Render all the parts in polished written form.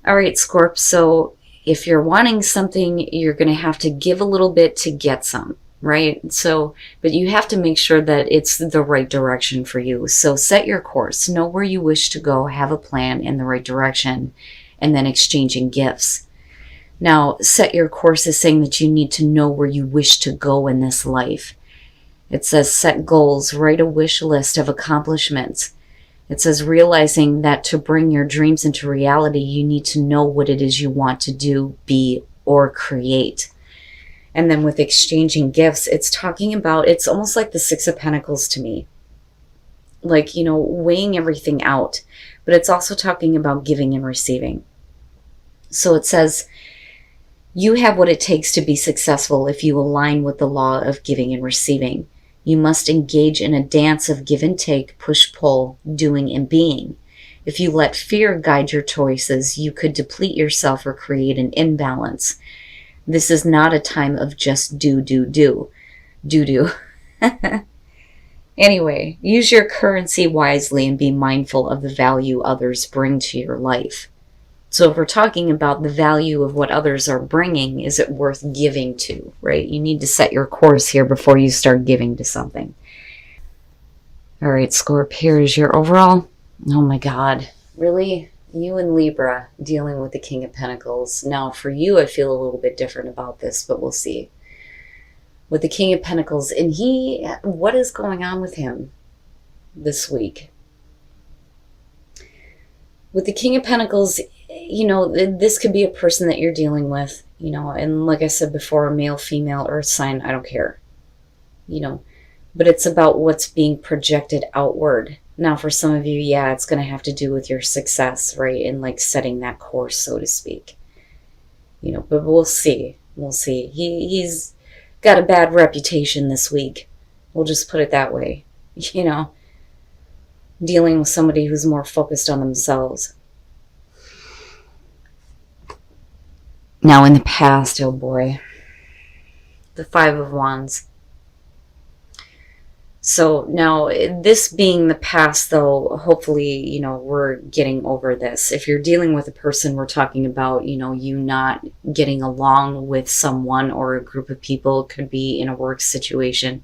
All right, Scorp. So if you're wanting something, you're going to have to give a little bit to get some, right? So, but you have to make sure that it's the right direction for you. So set your course, know where you wish to go, have a plan in the right direction, and then exchanging gifts. Now, set your course is saying that you need to know where you wish to go in this life. It says set goals, write a wish list of accomplishments. It says realizing that to bring your dreams into reality, you need to know what it is you want to do, be, or create. And then with exchanging gifts, it's talking about, it's almost like the Six of Pentacles to me. Like, weighing everything out. But it's also talking about giving and receiving. So it says, you have what it takes to be successful if you align with the law of giving and receiving. You must engage in a dance of give and take, push-pull, doing and being. If you let fear guide your choices, you could deplete yourself or create an imbalance. This is not a time of just do. Anyway, use your currency wisely and be mindful of the value others bring to your life. So if we're talking about the value of what others are bringing, is it worth giving to, right? You need to set your course here before you start giving to something. All right, Scorp, here's your overall. Oh my God, really? You and Libra dealing with the King of Pentacles. Now for you, I feel a little bit different about this, but we'll see. With the King of Pentacles, and what is going on with him this week? With the King of Pentacles, this could be a person that you're dealing with, and like I said before, male, female, earth sign, I don't care, but it's about what's being projected outward. Now, for some of you, yeah, it's going to have to do with your success, right? And like setting that course, so to speak, but we'll see. We'll see. He's got a bad reputation this week. We'll just put it that way, dealing with somebody who's more focused on themselves. Now in the past, oh boy, the Five of Wands. So now this being the past though, hopefully, we're getting over this. If you're dealing with a person, we're talking about, you not getting along with someone or a group of people. It could be in a work situation.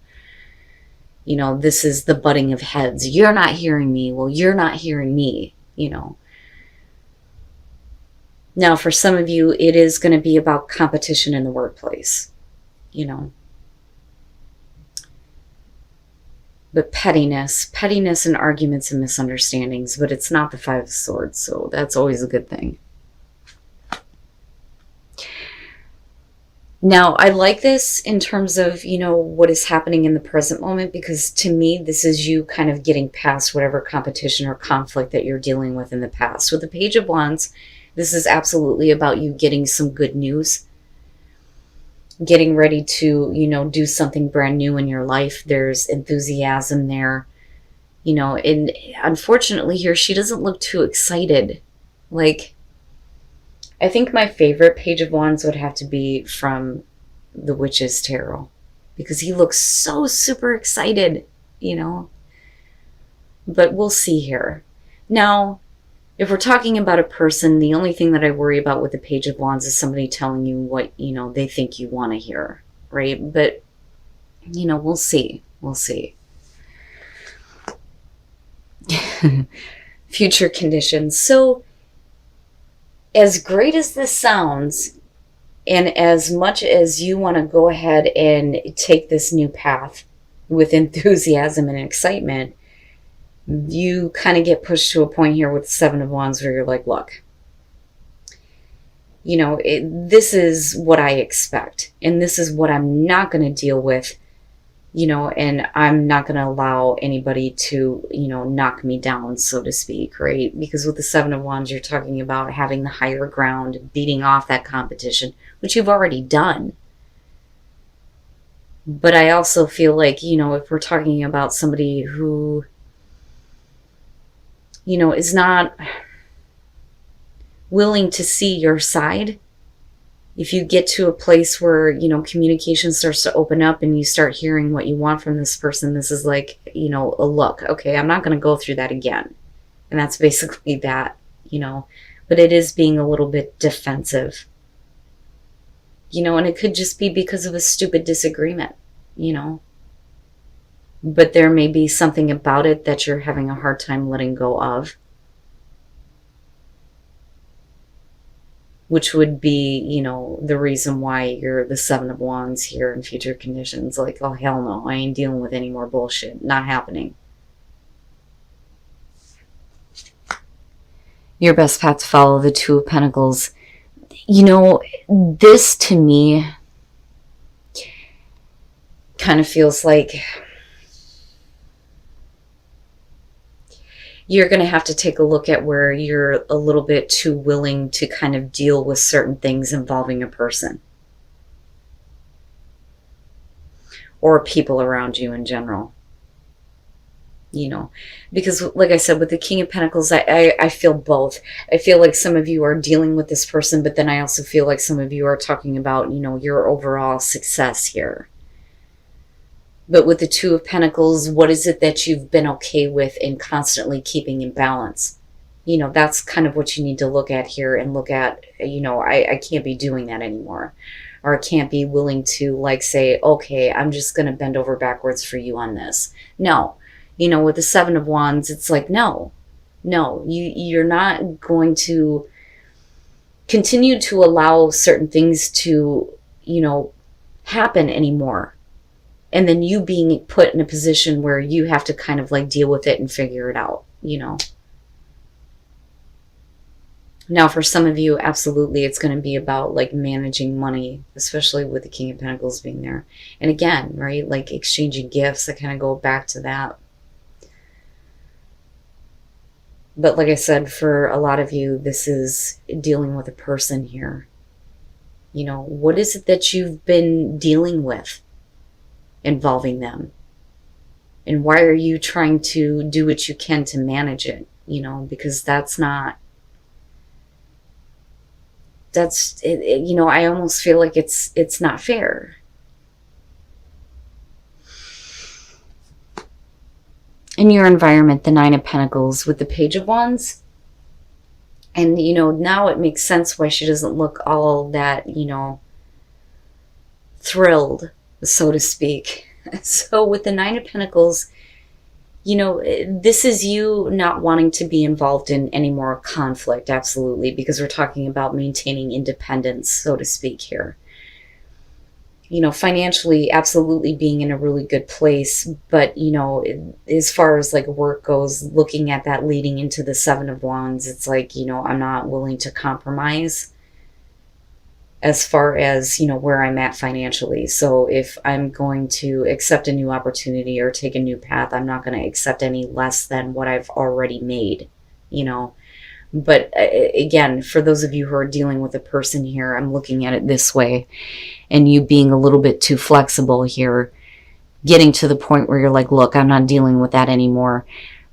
This is the butting of heads. You're not hearing me. Well, you're not hearing me, Now, for some of you, it is going to be about competition in the workplace, But pettiness and arguments and misunderstandings, but it's not the Five of Swords, so that's always a good thing. Now, I like this in terms of, what is happening in the present moment, because to me, this is you kind of getting past whatever competition or conflict that you're dealing with in the past. With the Page of Wands, this is absolutely about you getting some good news, getting ready to, do something brand new in your life. There's enthusiasm there, and unfortunately here, she doesn't look too excited. Like, I think my favorite Page of Wands would have to be from the Witch's Tarot, because he looks so super excited, But we'll see here. Now, if we're talking about a person, the only thing that I worry about with the Page of Wands is somebody telling you what, they think you want to hear, right? But, we'll see. We'll see. Future conditions. So, as great as this sounds, and as much as you want to go ahead and take this new path with enthusiasm and excitement, you kind of get pushed to a point here with the Seven of Wands where you're like, look, this is what I expect, and this is what I'm not going to deal with, and I'm not going to allow anybody to, knock me down, so to speak, right? Because with the Seven of Wands, you're talking about having the higher ground, beating off that competition, which you've already done. But I also feel like, if we're talking about somebody who, is not willing to see your side, if you get to a place where, communication starts to open up and you start hearing what you want from this person, this is like, a look, okay, I'm not going to go through that again. And that's basically that, But but it is being a little bit defensive. And it could just be because of a stupid disagreement, But there may be something about it that you're having a hard time letting go of. Which would be, the reason why you're the Seven of Wands here in future conditions. Like, oh, hell no, I ain't dealing with any more bullshit. Not happening. Your best path to follow, the Two of Pentacles. This to me kind of feels like you're going to have to take a look at where you're a little bit too willing to kind of deal with certain things involving a person or people around you in general. Because like I said, with the King of Pentacles, I feel both. I feel like some of you are dealing with this person, but then I also feel like some of you are talking about, your overall success here. But with the Two of Pentacles, what is it that you've been okay with and constantly keeping in balance? That's kind of what you need to look at here and look at, I can't be doing that anymore. Or I can't be willing to say, okay, I'm just going to bend over backwards for you on this. No. With the Seven of Wands, it's like, no, you're not going to continue to allow certain things to, happen anymore. And then you being put in a position where you have to kind of deal with it and figure it out, Now, for some of you, absolutely, it's going to be about managing money, especially with the King of Pentacles being there. And again, right, exchanging gifts, I kind of go back to that. But like I said, for a lot of you, this is dealing with a person here. What is it that you've been dealing with involving them? And why are you trying to do what you can to manage it? Because that's not... I almost feel like it's not fair. In your environment, the Nine of Pentacles with the Page of Wands. And, now it makes sense why she doesn't look all that, thrilled, so to speak. So with the Nine of Pentacles, this is you not wanting to be involved in any more conflict, absolutely, because we're talking about maintaining independence, so to speak here. Financially, absolutely being in a really good place. But, as far as work goes, looking at that leading into the Seven of Wands, it's I'm not willing to compromise as far as, where I'm at financially. So if I'm going to accept a new opportunity or take a new path, I'm not going to accept any less than what I've already made, But again, for those of you who are dealing with a person here, I'm looking at it this way. And you being a little bit too flexible here, getting to the point where you're like, look, I'm not dealing with that anymore.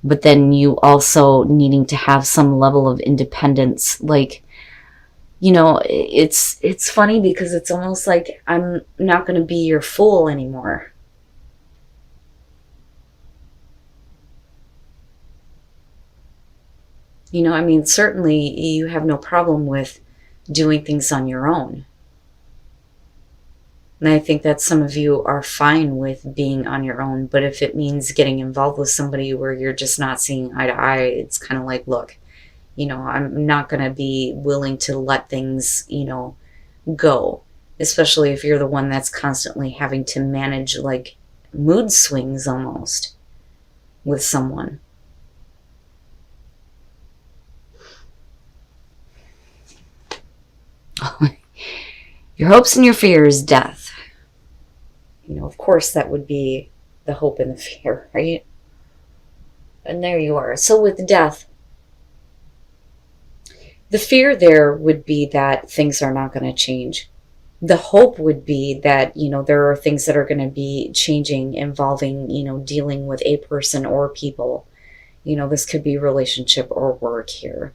But then you also needing to have some level of independence. It's funny because it's almost like I'm not going to be your fool anymore. Certainly you have no problem with doing things on your own. And I think that some of you are fine with being on your own, but if it means getting involved with somebody where you're just not seeing eye to eye, it's kind of like, look, I'm not going to be willing to let things, go, especially if you're the one that's constantly having to manage mood swings almost with someone. Your hopes and your fears, death. Of course, that would be the hope and the fear, right? And there you are. So with death, the fear there would be that things are not going to change. The hope would be that, there are things that are going to be changing involving, dealing with a person or people. This could be relationship or work here.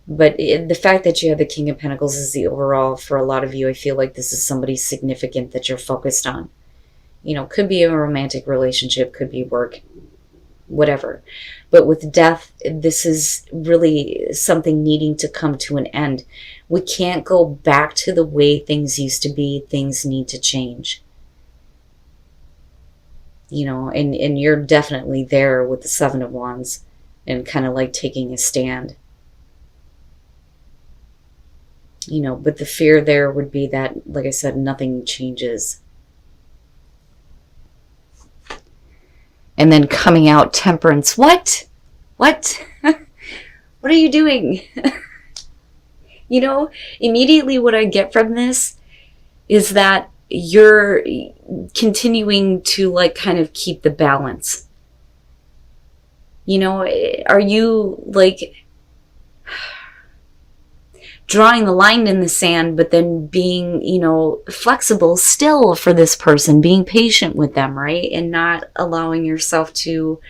But the fact that you have the King of Pentacles is the overall, for a lot of you, I feel like this is somebody significant that you're focused on. Could be a romantic relationship, could be work. whatever. But with death, this is really something needing to come to an end. We can't go back to the way things used to be. Things need to change. And you're definitely there with the Seven of Wands and kind of like taking a stand. But the fear there would be that, like I said, nothing changes. And then coming out, Temperance. What? What are you doing? Immediately what I get from this is that you're continuing to like kind of keep the balance. Are you like drawing the line in the sand, but then being, flexible still for this person, being patient with them, right? And not allowing yourself to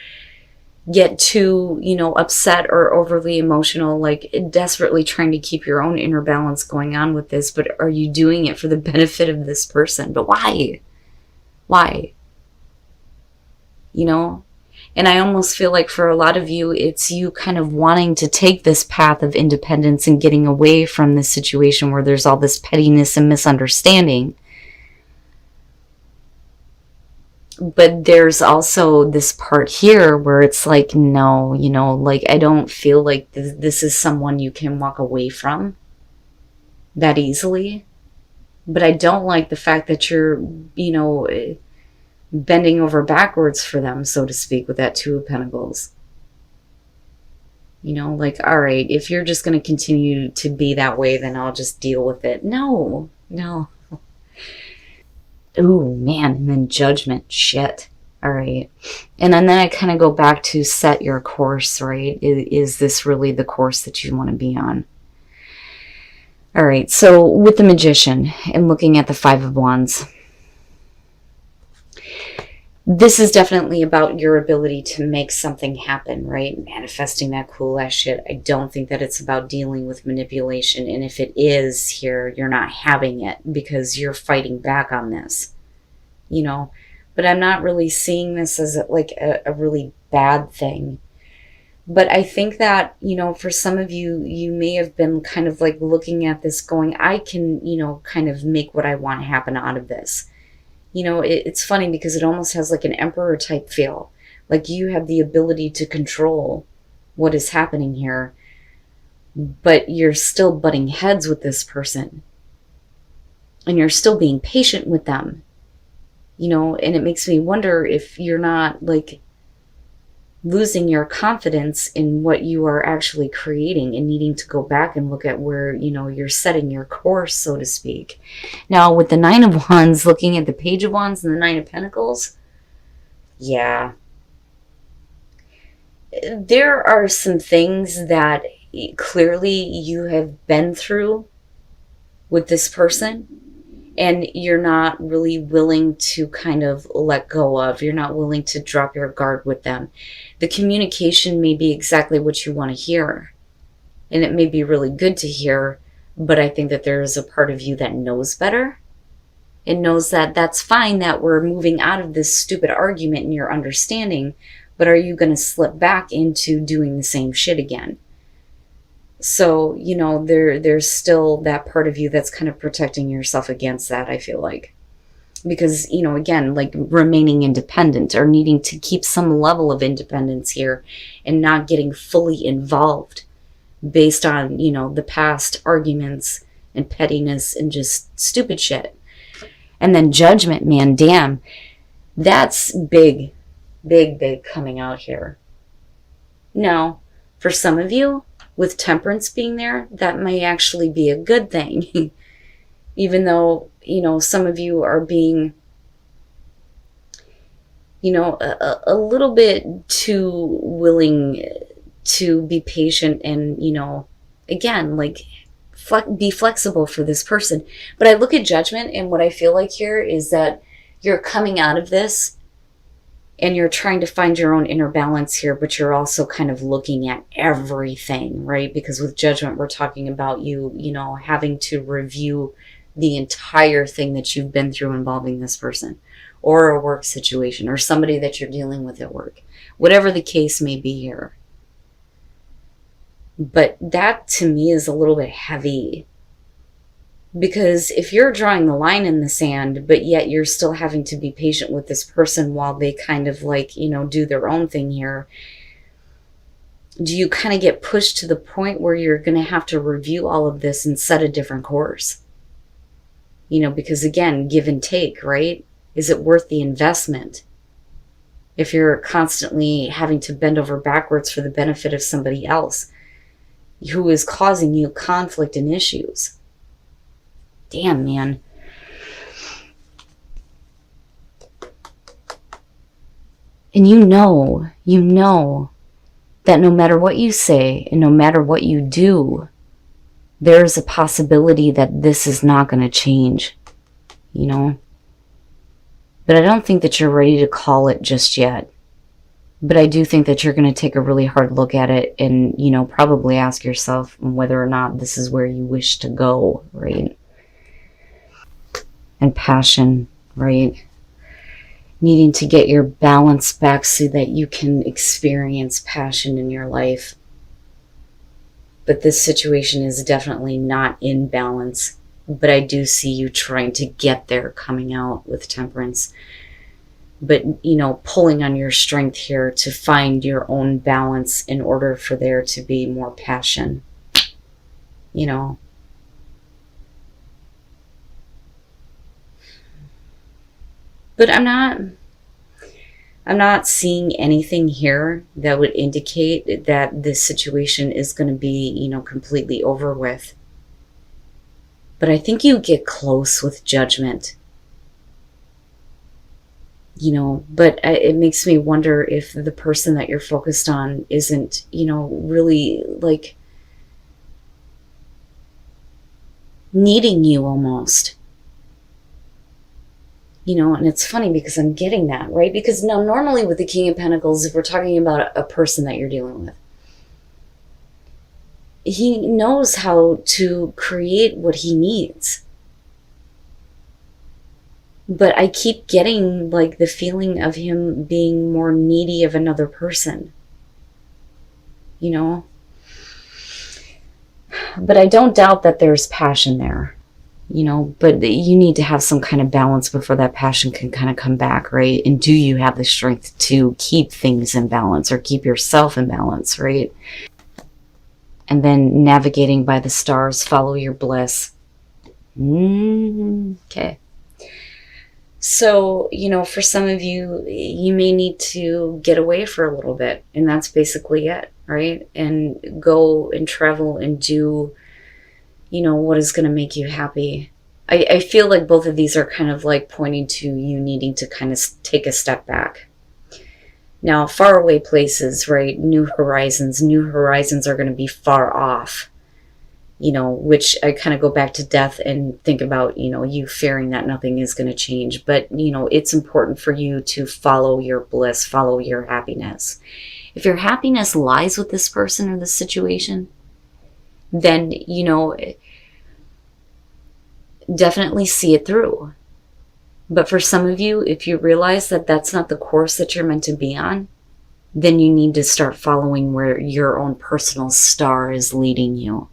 get too, upset or overly emotional, like desperately trying to keep your own inner balance going on with this. But are you doing it for the benefit of this person? But why? Why? And I almost feel like for a lot of you, it's you kind of wanting to take this path of independence and getting away from this situation where there's all this pettiness and misunderstanding. But there's also this part here where it's like, no, like I don't feel like this is someone you can walk away from that easily. But I don't like the fact that you're, bending over backwards for them, so to speak, with that Two of Pentacles. Like, all right, if you're just going to continue to be that way, then I'll just deal with it. No. Ooh, man. And then Judgment. Shit. All right. And then I kind of go back to set your course, right? Is this really the course that you want to be on? All right. So with the Magician and looking at the Five of Wands, this is definitely about your ability to make something happen, right? Manifesting that cool ass shit. I don't think that it's about dealing with manipulation. And if it is here, you're not having it because you're fighting back on this, But I'm not really seeing this as like a really bad thing. But I think that, for some of you, you may have been kind of like looking at this going, I can, kind of make what I want to happen out of this. It's funny because it almost has like an emperor type feel. Like you have the ability to control what is happening here, but you're still butting heads with this person. And you're still being patient with them. And it makes me wonder if you're not like losing your confidence in what you are actually creating and needing to go back and look at where, you're setting your course, so to speak. Now, with the Nine of Wands, looking at the Page of Wands and the Nine of Pentacles, yeah. There are some things that clearly you have been through with this person, and you're not really willing to kind of let go of. You're not willing to drop your guard with them. The communication may be exactly what you want to hear. And it may be really good to hear, but I think that there is a part of you that knows better. It knows that that's fine, that we're moving out of this stupid argument and your understanding, but are you going to slip back into doing the same shit again? So, there's still that part of you that's kind of protecting yourself against that, I feel like. Because, again, like remaining independent or needing to keep some level of independence here and not getting fully involved based on, the past arguments and pettiness and just stupid shit. And then Judgment, man, damn. That's big coming out here. Now, for some of you, with Temperance being there, that may actually be a good thing. Even though, some of you are being, a little bit too willing to be patient and, again, like be flexible for this person. But I look at Judgment, and what I feel like here is that you're coming out of this and you're trying to find your own inner balance here, but you're also kind of looking at everything, right? Because with Judgment, we're talking about you, having to review the entire thing that you've been through involving this person, or a work situation, or somebody that you're dealing with at work, whatever the case may be here. But that to me is a little bit heavy. Because if you're drawing the line in the sand, but yet you're still having to be patient with this person while they kind of like, you know, do their own thing here, do you kind of get pushed to the point where you're going to have to review all of this and set a different course? You know, because again, give and take, right? Is it worth the investment? If you're constantly having to bend over backwards for the benefit of somebody else who is causing you conflict and issues. Damn, man. And you know that no matter what you say and no matter what you do, there is a possibility that this is not going to change, you know? But I don't think that you're ready to call it just yet. But I do think that you're going to take a really hard look at it and, you know, probably ask yourself whether or not this is where you wish to go, right? And passion, right? Needing to get your balance back so that you can experience passion in your life. But this situation is definitely not in balance. But I do see you trying to get there, coming out with temperance. But, you know, pulling on your strength here to find your own balance in order for there to be more passion. You know. But I'm not seeing anything here that would indicate that this situation is going to be, you know, completely over with. But I think you get close with judgment. You know, but it makes me wonder if the person that you're focused on isn't, you know, really like needing you almost. You know, and it's funny because I'm getting that, right? Because now normally with the King of Pentacles, if we're talking about a person that you're dealing with, he knows how to create what he needs. But I keep getting like the feeling of him being more needy of another person. You know? But I don't doubt that there's passion there. You know, but you need to have some kind of balance before that passion can kind of come back, right? And do you have the strength to keep things in balance or keep yourself in balance, right? And then navigating by the stars, follow your bliss. Okay. So, you know, for some of you, you may need to get away for a little bit. And that's basically it, right? And go and travel and do, you know, what is going to make you happy. I feel like both of these are kind of like pointing to you needing to kind of take a step back. Now, faraway places, right? New horizons are going to be far off, you know, which I kind of go back to death and think about, you know, you fearing that nothing is going to change. But, you know, it's important for you to follow your bliss, follow your happiness. If your happiness lies with this person or this situation, then, you know, definitely see it through. But for some of you, if you realize that that's not the course that you're meant to be on, then you need to start following where your own personal star is leading you.